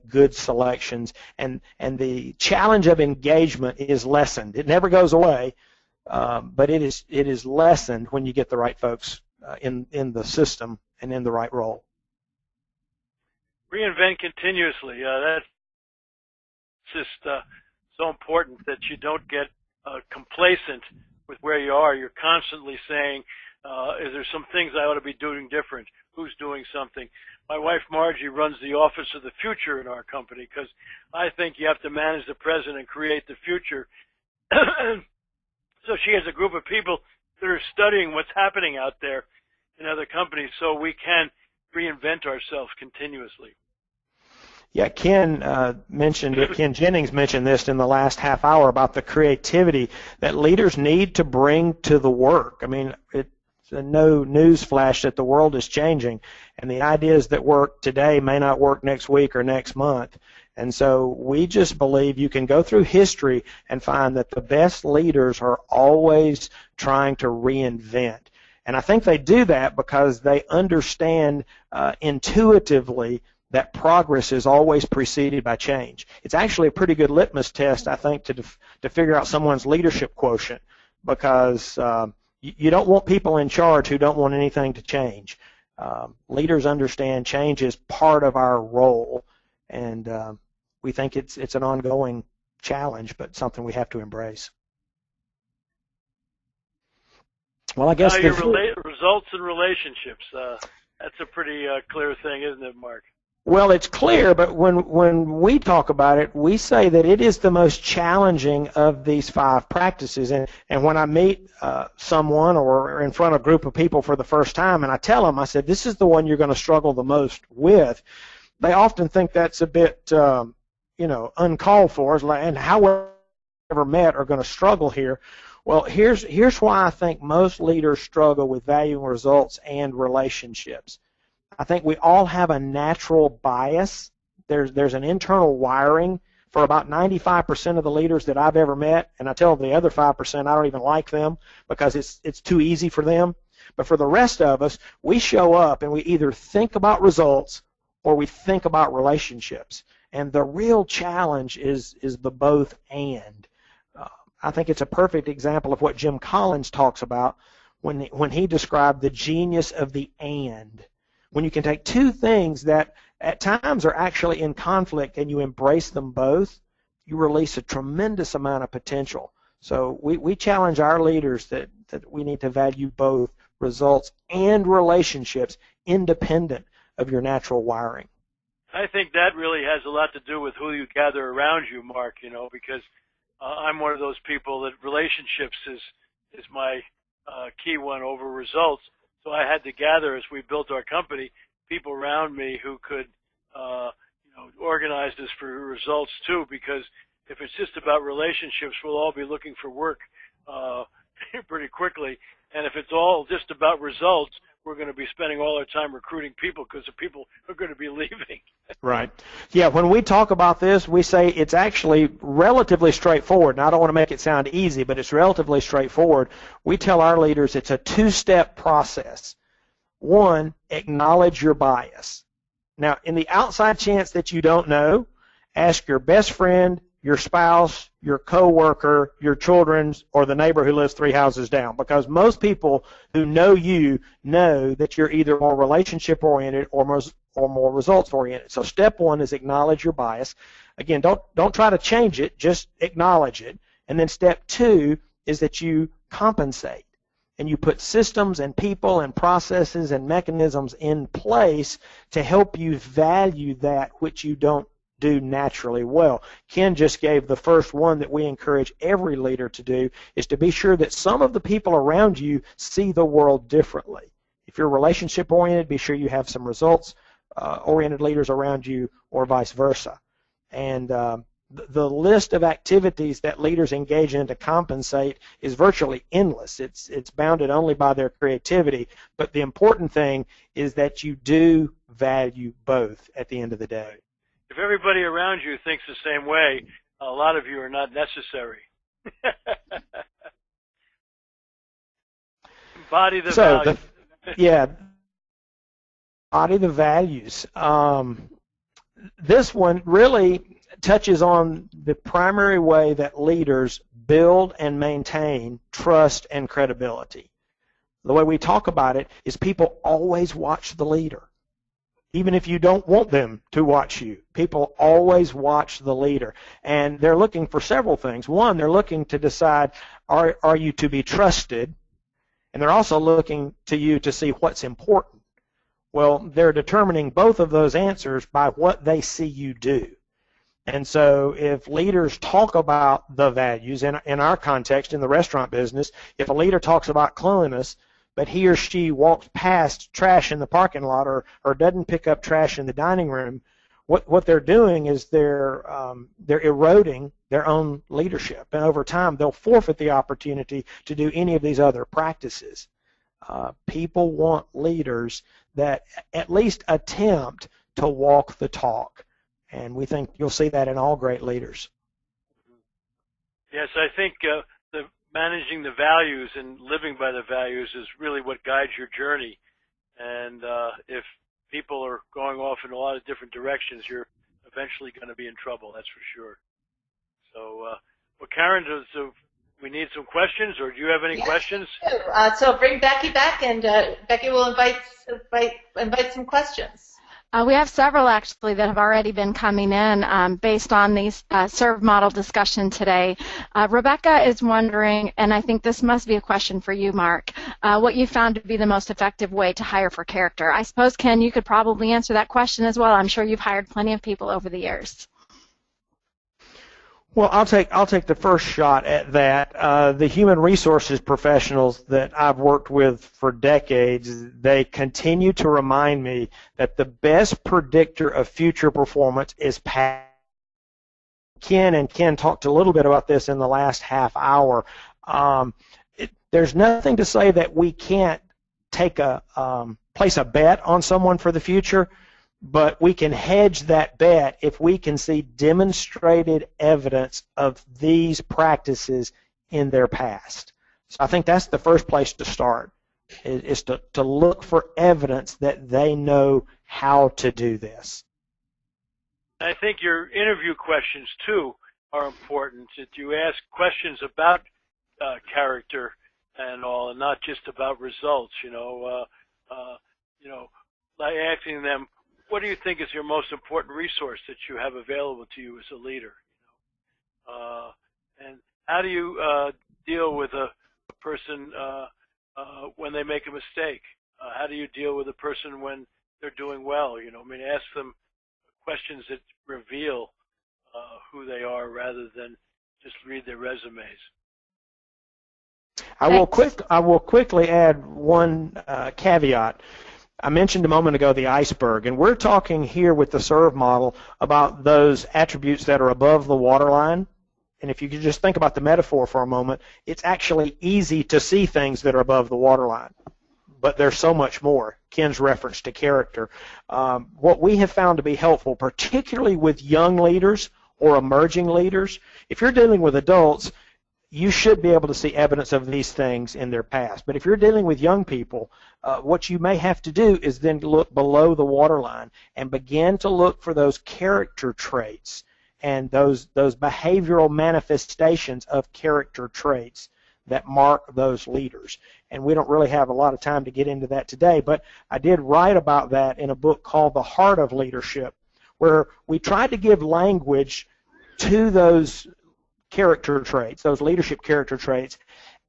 good selections, and the challenge of engagement is lessened. It never goes away, but it is lessened when you get the right folks in the system and in the right role. Reinvent continuously. That's just so important that you don't get complacent with where you are. You're constantly saying, is there some things I ought to be doing different? Who's doing something? My wife, Margie, runs the Office of the Future in our company because I think you have to manage the present and create the future. So she has a group of people that are studying what's happening out there in other companies so we can reinvent ourselves continuously. Yeah, Ken Jennings mentioned this in the last half hour about the creativity that leaders need to bring to the work. I mean, it's no news flash that the world is changing, and the ideas that work today may not work next week or next month. And so we just believe you can go through history and find that the best leaders are always trying to reinvent. And I think they do that because they understand intuitively that progress is always preceded by change. It's actually a pretty good litmus test, I think, to figure out someone's leadership quotient, because you don't want people in charge who don't want anything to change. Leaders understand change is part of our role, and we think it's an ongoing challenge, but something we have to embrace. Well, I guess results and relationships. That's a pretty clear thing, isn't it, Mark? Well, it's clear, but when we talk about it, we say that it is the most challenging of these 5 practices. And when I meet someone or in front of a group of people for the first time, and I tell them, I said, this is the one you're going to struggle the most with, they often think that's a bit, uncalled for, and however met are going to struggle here. Well, here's why I think most leaders struggle with valuing results and relationships. I think we all have a natural bias. There's an internal wiring for about 95% of the leaders that I've ever met, and I tell the other 5% I don't even like them because it's too easy for them. But for the rest of us, we show up and we either think about results or we think about relationships. And the real challenge is the both and. I think it's a perfect example of what Jim Collins talks about when he described the genius of the and. When you can take 2 things that at times are actually in conflict and you embrace them both, you release a tremendous amount of potential. So we challenge our leaders that we need to value both results and relationships independent of your natural wiring. I think that really has a lot to do with who you gather around you, Mark, because I'm one of those people that relationships is my key one over results. So I had to gather, as we built our company, people around me who could, organize this for results too. Because if it's just about relationships, we'll all be looking for work pretty quickly. And if it's all just about results, we're going to be spending all our time recruiting people because the people are going to be leaving. Right. Yeah, when we talk about this, we say it's actually relatively straightforward. And I don't want to make it sound easy, but it's relatively straightforward. We tell our leaders it's a 2-step process. 1, acknowledge your bias. Now, in the outside chance that you don't know, ask your best friend, your spouse, your coworker, your children, or the neighbor who lives 3 houses down, because most people who know you know that you're either more relationship-oriented or more results-oriented. So step 1 is acknowledge your bias. Again, don't try to change it, just acknowledge it. And then step 2 is that you compensate, and you put systems and people and processes and mechanisms in place to help you value that which you don't do naturally well. Ken just gave the first one that we encourage every leader to do, is to be sure that some of the people around you see the world differently. If you're relationship oriented, be sure you have some results oriented leaders around you, or vice versa. And the list of activities that leaders engage in to compensate is virtually endless. It's bounded only by their creativity, but the important thing is that you do value both at the end of the day. If everybody around you thinks the same way, a lot of you are not necessary. Embody the values. Embody the values. this one really touches on the primary way that leaders build and maintain trust and credibility. The way we talk about it is people always watch the leader. Even if you don't want them to watch you, people always watch the leader. And they're looking for several things. One, they're looking to decide, are you to be trusted? And they're also looking to you to see what's important. Well, they're determining both of those answers by what they see you do. And so if leaders talk about the values, in our context, in the restaurant business, if a leader talks about cleanliness, but he or she walks past trash in the parking lot or doesn't pick up trash in the dining room, what they're doing is they're eroding their own leadership. And over time, they'll forfeit the opportunity to do any of these other practices. People want leaders that at least attempt to walk the talk. And we think you'll see that in all great leaders. Yes, I think managing the values and living by the values is really what guides your journey. And if people are going off in a lot of different directions, you're eventually going to be in trouble, that's for sure. So, well, Karin, so we need some questions, or do you have any questions? So bring Becky back, and Becky will invite some questions. We have several, actually, that have already been coming in based on these serve model discussion today. Rebecca is wondering, and I think this must be a question for you, Mark, what you found to be the most effective way to hire for character. I suppose, Ken, you could probably answer that question as well. I'm sure you've hired plenty of people over the years. Well, I'll take the first shot at that. The human resources professionals that I've worked with for decades, they continue to remind me that the best predictor of future performance is past. Ken talked a little bit about this in the last half hour. There's nothing to say that we can't take place a bet on someone for the future, but we can hedge that bet if we can see demonstrated evidence of these practices in their past. So I think that's the first place to start, is to look for evidence that they know how to do this. I think your interview questions, too, are important, that you ask questions about character and all, and not just about results, like asking them, what do you think is your most important resource that you have available to you as a leader? And how do you deal with a person when they make a mistake? How do you deal with a person when they're doing well? Ask them questions that reveal who they are rather than just read their resumes. I will quickly add one caveat. I mentioned a moment ago the iceberg, and we're talking here with the serve model about those attributes that are above the waterline. And if you could just think about the metaphor for a moment, it's actually easy to see things that are above the waterline, but there's so much more. Ken's reference to character. What we have found to be helpful, particularly with young leaders or emerging leaders, if you're dealing with adults, you should be able to see evidence of these things in their past. But if you're dealing with young people, what you may have to do is then look below the waterline and begin to look for those character traits and those behavioral manifestations of character traits that mark those leaders. And we don't really have a lot of time to get into that today, but I did write about that in a book called The Heart of Leadership, where we tried to give language to those character traits, those leadership character traits,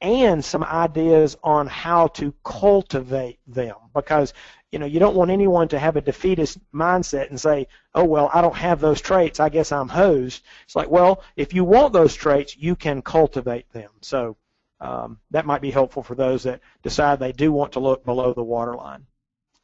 and some ideas on how to cultivate them, because you don't want anyone to have a defeatist mindset and say, oh, well, I don't have those traits, I guess I'm hosed. It's like, well, if you want those traits, you can cultivate them. So that might be helpful for those that decide they do want to look below the waterline.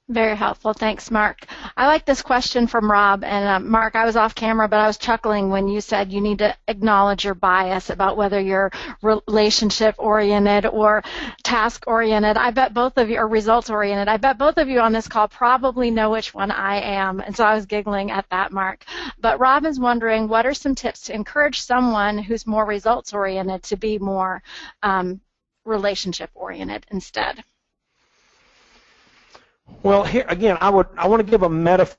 Very helpful. Thanks, Mark. I like this question from Rob. And Mark, I was off camera, but I was chuckling when you said you need to acknowledge your bias about whether you're relationship-oriented or task-oriented. I bet both of you are results-oriented. I bet both of you on this call probably know which one I am. And so I was giggling at that, Mark. But Rob is wondering, what are some tips to encourage someone who's more results-oriented to be more relationship-oriented instead? Well, here again, I want to give a metaphor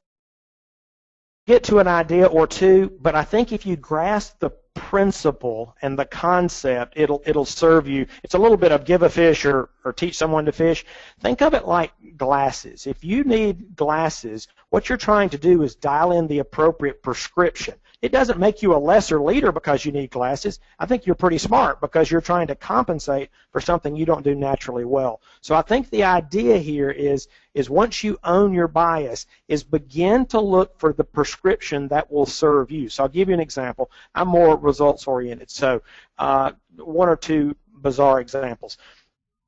get to an idea or two, but I think if you grasp the principle and the concept, it'll serve you. It's a little bit of give a fish or teach someone to fish. Think of it like glasses. If you need glasses, what you're trying to do is dial in the appropriate prescription. It doesn't make you a lesser leader because you need glasses. I think you're pretty smart because you're trying to compensate for something you don't do naturally well. So I think the idea here is once you own your bias, is begin to look for the prescription that will serve you. So I'll give you an example. I'm more results oriented. So one or two bizarre examples.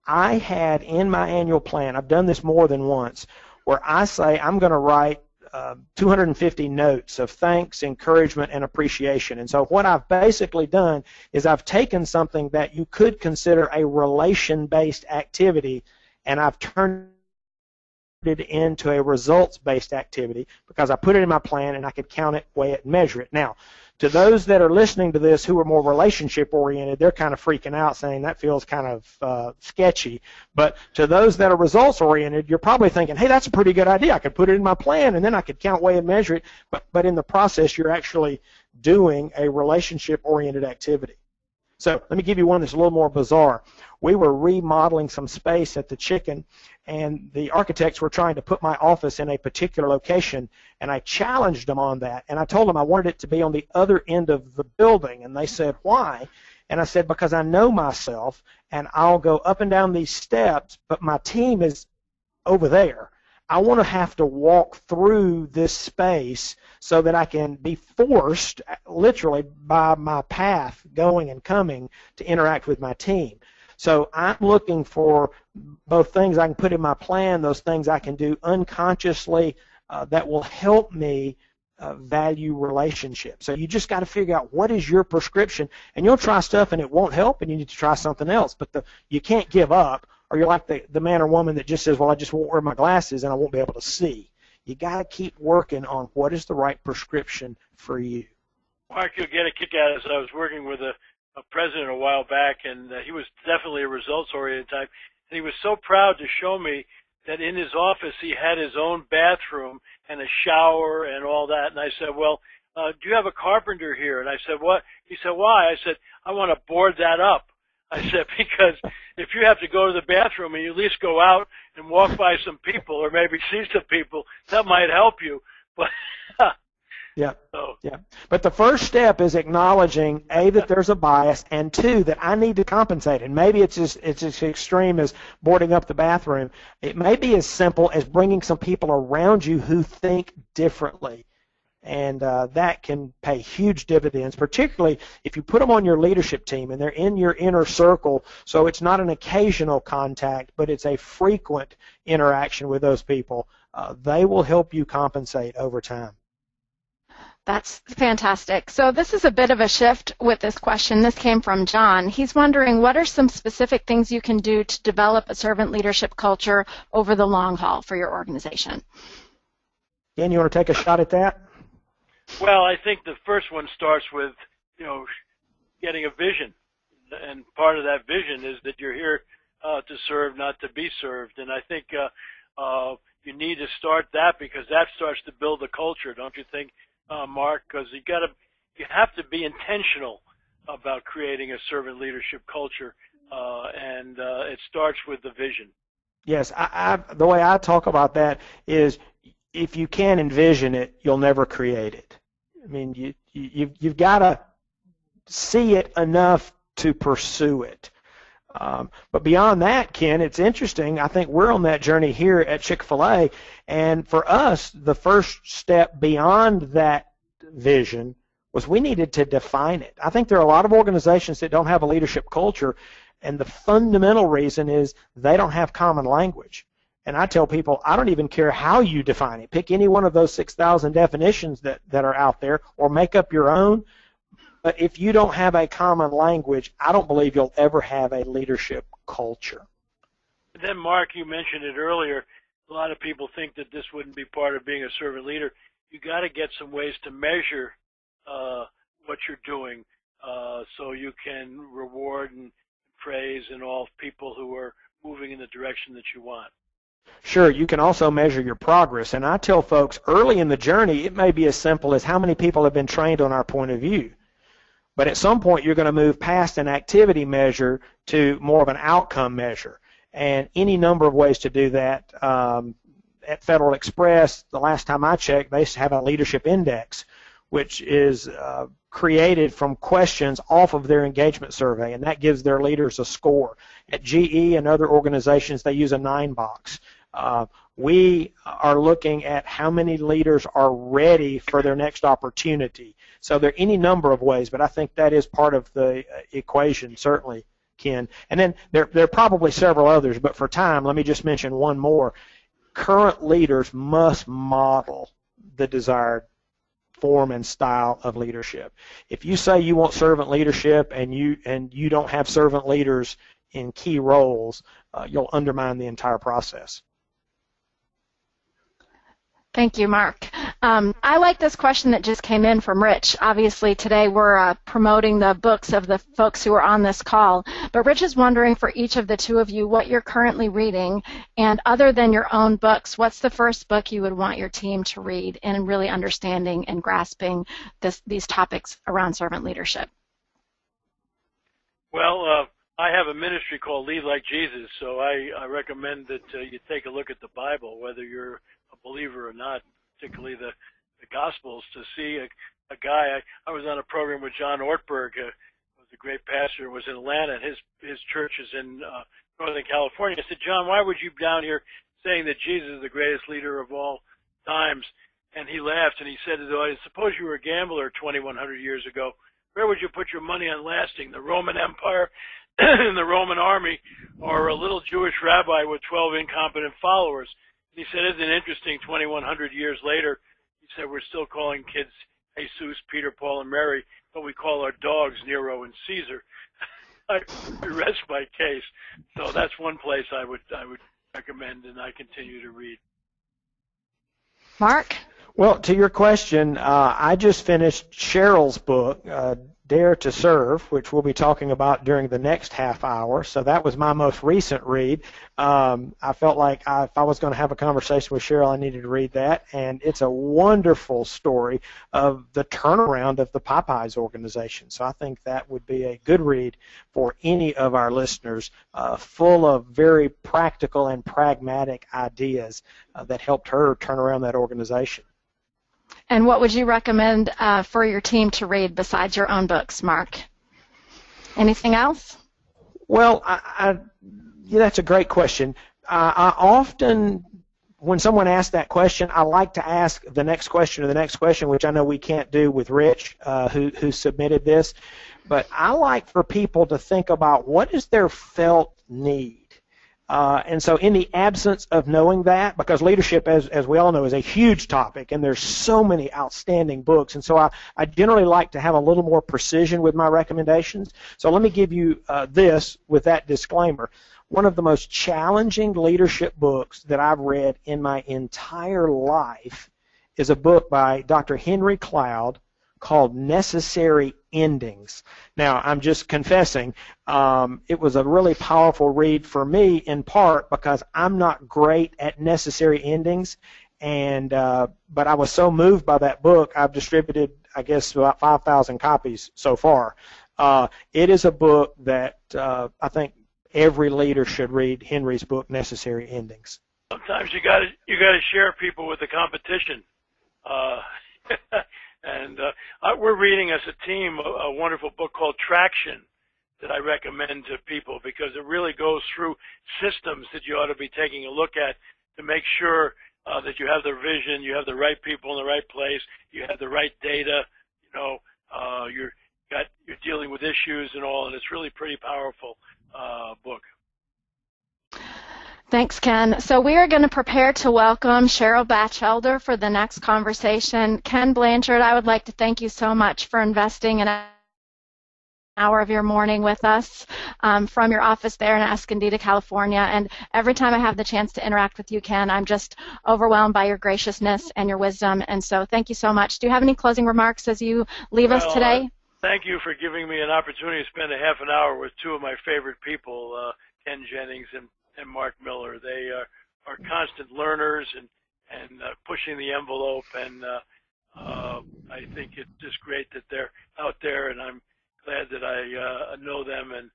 I had in my annual plan, I've done this more than once, where I say I'm going to write 250 notes of thanks, encouragement, and appreciation. And so what I've basically done is I've taken something that you could consider a relation-based activity, and I've turned it into a results-based activity because I put it in my plan and I could count it, weigh it, and measure it. Now, to those that are listening to this who are more relationship-oriented, they're kind of freaking out saying that feels kind of sketchy. But to those that are results-oriented, you're probably thinking, hey, that's a pretty good idea. I could put it in my plan, and then I could count, weigh, and measure it. But in the process, you're actually doing a relationship-oriented activity. So let me give you one that's a little more bizarre. We were remodeling some space at the Chicken, and the architects were trying to put my office in a particular location, and I challenged them on that. And I told them I wanted it to be on the other end of the building, and they said, why? And I said, because I know myself, and I'll go up and down these steps, but my team is over there. I want to have to walk through this space so that I can be forced, literally, by my path going and coming to interact with my team. So I'm looking for both things I can put in my plan, those things I can do unconsciously that will help me value relationships. So you just got to figure out what is your prescription, and you'll try stuff and it won't help, and you need to try something else. But you can't give up, or you're like the man or woman that just says, well, I just won't wear my glasses and I won't be able to see. You got to keep working on what is the right prescription for you. Mark, you'll get a kick out of this. I was working with a president a while back, and he was definitely a results-oriented type. And he was so proud to show me that in his office he had his own bathroom and a shower and all that. And I said, well, do you have a carpenter here? And I said, what? He said, why? I said, I want to board that up. I said, because if you have to go to the bathroom and you at least go out and walk by some people or maybe see some people, that might help you. But yeah. But the first step is acknowledging, A, that there's a bias, and 2, that I need to compensate. And maybe it's as extreme as boarding up the bathroom. It may be as simple as bringing some people around you who think differently. And that can pay huge dividends, particularly if you put them on your leadership team and they're in your inner circle, so it's not an occasional contact, but it's a frequent interaction with those people. They will help you compensate over time. That's fantastic. So this is a bit of a shift with this question. This came from John. He's wondering, what are some specific things you can do to develop a servant leadership culture over the long haul for your organization? Ken, you want to take a shot at that? Well, I think the first one starts with, getting a vision. And part of that vision is that you're here to serve, not to be served. And I think you need to start that because that starts to build a culture, don't you think, Mark? Because you have to be intentional about creating a servant leadership culture, and it starts with the vision. Yes, the way I talk about that is, if you can't envision it, you'll never create it. I mean, you've got to see it enough to pursue it. But beyond that, Ken, it's interesting. I think we're on that journey here at Chick-fil-A, and for us, the first step beyond that vision was we needed to define it. I think there are a lot of organizations that don't have a leadership culture, and the fundamental reason is they don't have common language. And I tell people, I don't even care how you define it. Pick any one of those 6,000 definitions that are out there, or make up your own. But if you don't have a common language, I don't believe you'll ever have a leadership culture. And then, Mark, you mentioned it earlier. A lot of people think that this wouldn't be part of being a servant leader. You got to get some ways to measure what you're doing, so you can reward and praise and all people who are moving in the direction that you want. Sure, you can also measure your progress. And I tell folks early in the journey, it may be as simple as how many people have been trained on our point of view. But at some point, you're going to move past an activity measure to more of an outcome measure. And any number of ways to do that. At Federal Express, the last time I checked, they have a leadership index, which is created from questions off of their engagement survey, and that gives their leaders a score. At GE and other organizations, they use a 9-box. We are looking at how many leaders are ready for their next opportunity. So there are any number of ways, but I think that is part of the equation, certainly, Ken. And then there are probably several others, but for time, let me just mention one more. Current leaders must model the desired form and style of leadership. If you say you want servant leadership and you don't have servant leaders in key roles, you'll undermine the entire process. Thank you, Mark. I like this question that just came in from Rich. Obviously, today we're promoting the books of the folks who are on this call, but Rich is wondering for each of the two of you what you're currently reading, and other than your own books, what's the first book you would want your team to read in really understanding and grasping these topics around servant leadership? Well, I have a ministry called Lead Like Jesus, so I recommend that you take a look at the Bible, whether you're a believer or not, particularly the Gospels, to see a guy. I was on a program with John Ortberg, who was a great pastor, was in Atlanta, and his church is in Northern California. I said, John, why would you be down here saying that Jesus is the greatest leader of all times? And he laughed, and he said to the audience, suppose you were a gambler 2,100 years ago. Where would you put your money on lasting? The Roman Empire and the Roman army, or a little Jewish rabbi with 12 incompetent followers? And he said, isn't it interesting, 2,100 years later, he said, we're still calling kids Jesus, Peter, Paul, and Mary, but we call our dogs Nero and Caesar. I rest my case. So that's one place I would recommend, and I continue to read. Mark? Well, to your question, I just finished Cheryl's book, Dare to Serve, which we'll be talking about during the next half hour. So that was my most recent read. I felt like if I was going to have a conversation with Cheryl, I needed to read that. And it's a wonderful story of the turnaround of the Popeyes organization. So I think that would be a good read for any of our listeners, full of very practical and pragmatic ideas that helped her turn around that organization. And what would you recommend for your team to read besides your own books, Mark? Anything else? Well, that's a great question. I often, when someone asks that question, I like to ask the next question or the next question, which I know we can't do with Rich, who submitted this. But I like for people to think about what is their felt need. And so in the absence of knowing that, because leadership, as we all know, is a huge topic, and there's so many outstanding books, and so I generally like to have a little more precision with my recommendations. So let me give you this with that disclaimer. One of the most challenging leadership books that I've read in my entire life is a book by Dr. Henry Cloud called Necessary Endings. Now, I'm just confessing, it was a really powerful read for me in part because I'm not great at necessary endings, and but I was so moved by that book, I've distributed, I guess, about 5,000 copies so far. It is a book that I think every leader should read. Henry's book, Necessary Endings. Sometimes you got to share people with the competition. And we're reading as a team a wonderful book called Traction that I recommend to people because it really goes through systems that you ought to be taking a look at to make sure that you have the vision, you have the right people in the right place, you have the right data, you're dealing with issues and all, and it's really pretty powerful book. Thanks, Ken. So we are going to prepare to welcome Cheryl Batchelder for the next conversation. Ken Blanchard, I would like to thank you so much for investing an hour of your morning with us from your office there in Escondido, California. And every time I have the chance to interact with you, Ken, I'm just overwhelmed by your graciousness and your wisdom. And so thank you so much. Do you have any closing remarks as you leave us today? Thank you for giving me an opportunity to spend a half an hour with two of my favorite people, Ken Jennings and Mark Miller. They are constant learners and pushing the envelope, and I think it's just great that they're out there, and I'm glad that I know them, and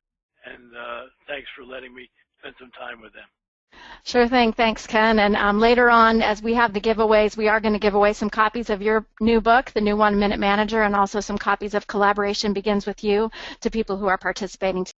thanks for letting me spend some time with them. Sure thing. Thanks, Ken. And later on, as we have the giveaways, we are going to give away some copies of your new book, The New 1 Minute Manager, and also some copies of Collaboration Begins With You to people who are participating.